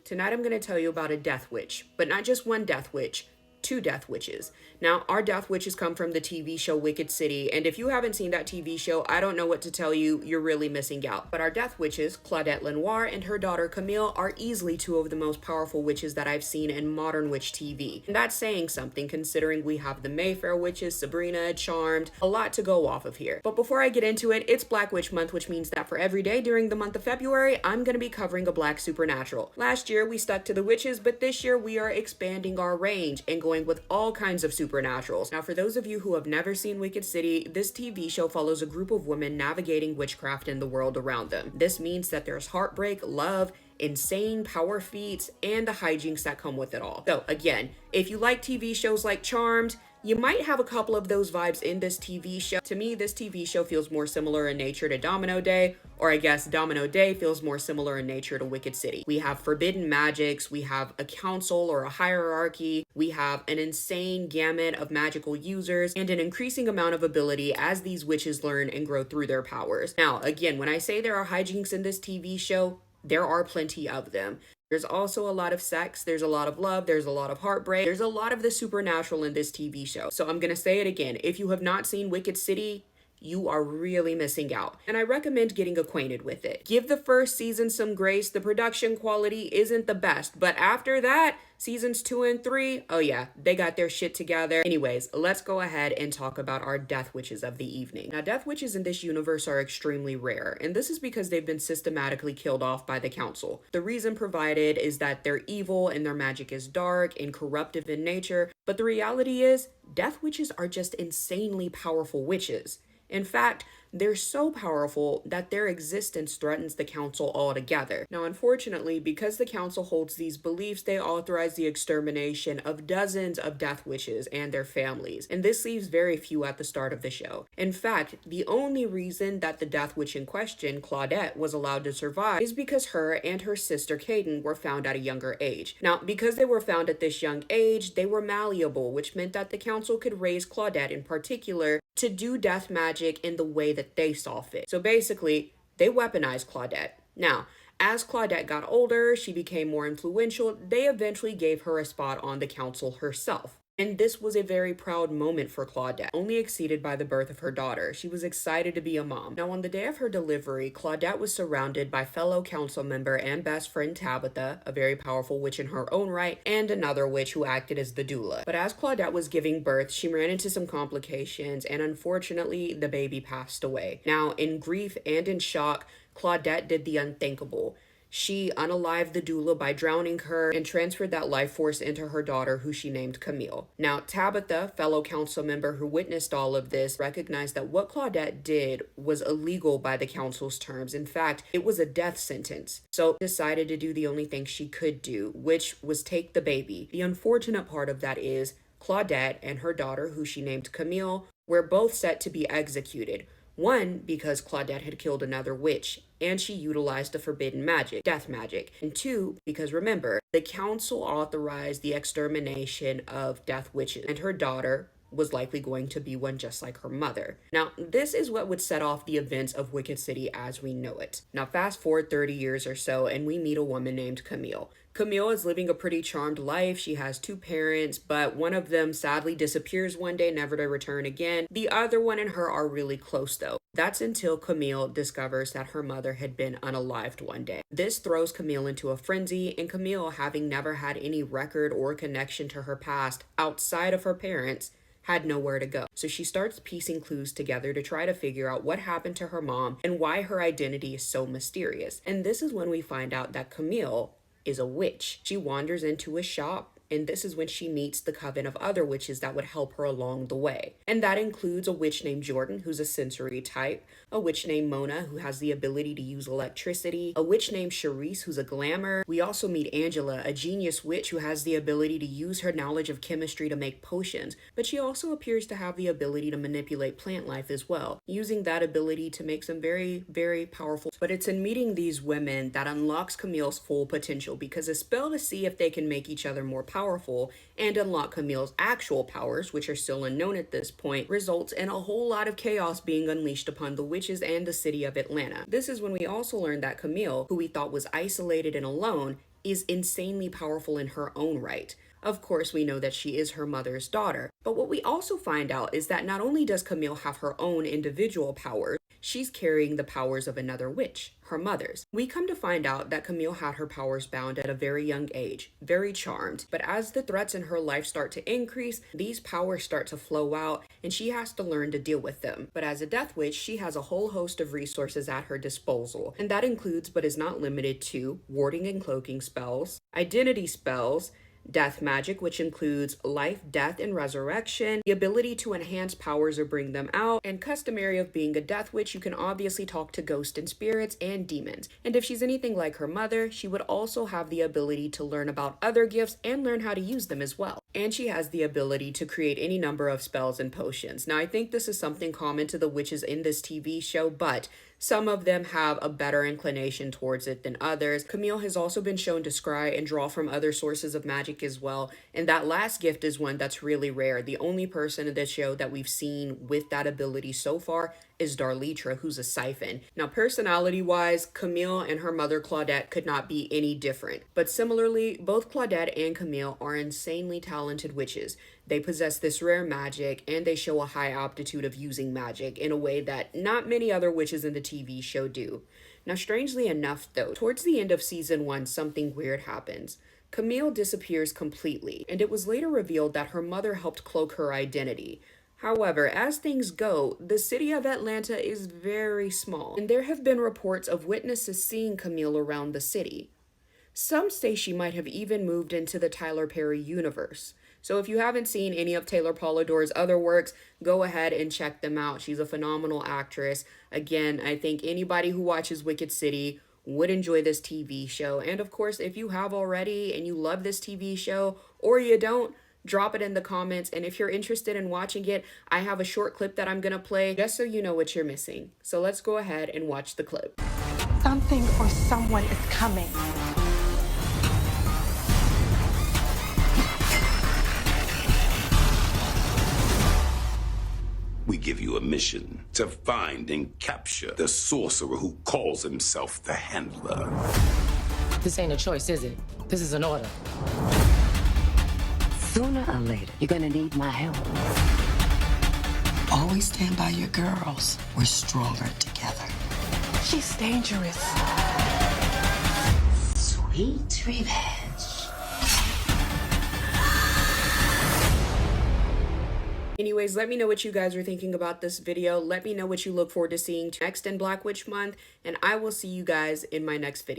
Tonight I'm going to tell you about a death witch, but not just one death witch, two death witches. Now, our death witches come from the TV show Wicked City, and if you haven't seen that TV show, I don't know what to tell you, you're really missing out. But our death witches, Claudette Lenoire and her daughter Camille, are easily two of the most powerful witches that I've seen in modern witch TV. And that's saying something considering we have the Mayfair witches, Sabrina, Charmed, a lot to go off of here. But before I get into it, it's Black Witch Month, which means that for every day during the month of February, I'm going to be covering a Black supernatural. Last year, we stuck to the witches, but this year we are expanding our range and going with all kinds of supernaturals. Now, for those of you who have never seen Wicked City, this TV show follows a group of women navigating witchcraft in the world around them. This means that there's heartbreak, love, insane power feats, and the hijinks that come with it all. So again, if you like TV shows like Charmed, you might have a couple of those vibes in this TV show. To me, this TV show feels more similar in nature to Domino Day, or I guess Domino Day feels more similar in nature to Wicked City. We have forbidden magics, we have a council or a hierarchy, we have an insane gamut of magical users, and an increasing amount of ability as these witches learn and grow through their powers. Now, again, when I say there are hijinks in this TV show, there are plenty of them. There's also a lot of sex, there's a lot of love, there's a lot of heartbreak, there's a lot of the supernatural in this TV show. So I'm gonna say it again, if you have not seen Wicked City, you are really missing out. And I recommend getting acquainted with it. Give the first season some grace. The production quality isn't the best, but after that, seasons 2 and 3, oh yeah, they got their shit together. Anyways, let's go ahead and talk about our death witches of the evening. Now, death witches in this universe are extremely rare, and this is because they've been systematically killed off by the council. The reason provided is that they're evil and their magic is dark and corruptive in nature, but the reality is, death witches are just insanely powerful witches. In fact, they're so powerful that their existence threatens the council altogether. Now, unfortunately, because the council holds these beliefs, they authorize the extermination of dozens of death witches and their families, and this leaves very few at the start of the show. In fact, the only reason that the death witch in question, Claudette, was allowed to survive is because her and her sister Caden were found at a younger age. Now, because they were found at this young age, they were malleable, which meant that the council could raise Claudette in particular to do death magic in the way that they saw fit. So basically, they weaponized Claudette. Now, as Claudette got older, she became more influential. They eventually gave her a spot on the council herself. And this was a very proud moment for Claudette, only exceeded by the birth of her daughter. She was excited to be a mom. Now, on the day of her delivery, Claudette was surrounded by fellow council member and best friend Tabitha, a very powerful witch in her own right, and another witch who acted as the doula. But as Claudette was giving birth, she ran into some complications, and unfortunately, the baby passed away. Now, in grief and in shock, Claudette did the unthinkable. She unalived the doula by drowning her and transferred that life force into her daughter, who she named Camille. Now, Tabitha, fellow council member who witnessed all of this, recognized that what Claudette did was illegal by the council's terms. In fact, it was a death sentence. So decided to do the only thing she could do, which was take the baby. The unfortunate part of that is Claudette and her daughter, who she named Camille, were both set to be executed. One, because Claudette had killed another witch, and she utilized the forbidden magic, death magic. And two, because remember, the council authorized the extermination of death witches, and her daughter was likely going to be one just like her mother. Now, this is what would set off the events of Wicked City as we know it. Now, fast forward 30 years or so, and we meet a woman named Camille. Camille is living a pretty charmed life. She has two parents, but one of them sadly disappears one day, never to return again. The other one and her are really close though. That's until Camille discovers that her mother had been unalived one day. This throws Camille into a frenzy, and Camille, having never had any record or connection to her past outside of her parents, had nowhere to go. So she starts piecing clues together to try to figure out what happened to her mom and why her identity is so mysterious. And this is when we find out that Camille is a witch. She wanders into a shop, and this is when she meets the coven of other witches that would help her along the way. And that includes a witch named Jordan, who's a sensory type, a witch named Mona, who has the ability to use electricity, a witch named Charisse, who's a glamour. We also meet Angela, a genius witch who has the ability to use her knowledge of chemistry to make potions, but she also appears to have the ability to manipulate plant life as well, using that ability to make some very, very powerful. But it's in meeting these women that unlocks Camille's full potential, because a spell to see if they can make each other more powerful and unlock Camille's actual powers, which are still unknown at this point, results in a whole lot of chaos being unleashed upon the witches and the city of Atlanta. This is when we also learn that Camille, who we thought was isolated and alone, is insanely powerful in her own right. Of course, we know that she is her mother's daughter, but what we also find out is that not only does Camille have her own individual powers, she's carrying the powers of another witch, her mother's. We come to find out that Camille had her powers bound at a very young age, very charmed, but as the threats in her life start to increase, these powers start to flow out, and she has to learn to deal with them. But as a death witch, she has a whole host of resources at her disposal, and that includes but is not limited to warding and cloaking spells, identity spells, death magic, which includes life, death, and resurrection, the ability to enhance powers or bring them out, and customary of being a death witch, you can obviously talk to ghosts and spirits and demons. And if she's anything like her mother, she would also have the ability to learn about other gifts and learn how to use them as well. And she has the ability to create any number of spells and potions. Now, I think this is something common to the witches in this TV show, but some of them have a better inclination towards it than others. Camille has also been shown to scry and draw from other sources of magic as well, and that last gift is one that's really rare. The only person in this show that we've seen with that ability so far is Darlitra, who's a siphon. Now, personality-wise, Camille and her mother Claudette could not be any different. But similarly, both Claudette and Camille are insanely talented witches. They possess this rare magic, and they show a high aptitude of using magic in a way that not many other witches in the TV show do. Now, strangely enough though, towards the end of season 1, something weird happens. Camille disappears completely, and it was later revealed that her mother helped cloak her identity. However, as things go, the city of Atlanta is very small, and there have been reports of witnesses seeing Camille around the city. Some say she might have even moved into the Tyler Perry universe. So if you haven't seen any of Taylor Polidor's other works, go ahead and check them out. She's a phenomenal actress. Again, I think anybody who watches Wicked City would enjoy this TV show. And of course, if you have already and you love this TV show, or you don't, drop it in the comments. And if you're interested in watching it, I have a short clip that I'm gonna play just so you know what you're missing. So let's go ahead and watch the clip. Something or someone is coming. We give you a mission to find and capture the sorcerer who calls himself the Handler. This ain't a choice, is it? This is an order. Sooner or later, you're gonna need my help. Always stand by your girls. We're stronger together. She's dangerous. Sweet revenge. Anyways, let me know what you guys are thinking about this video. Let me know what you look forward to seeing next in Black Witch Month, and I will see you guys in my next video.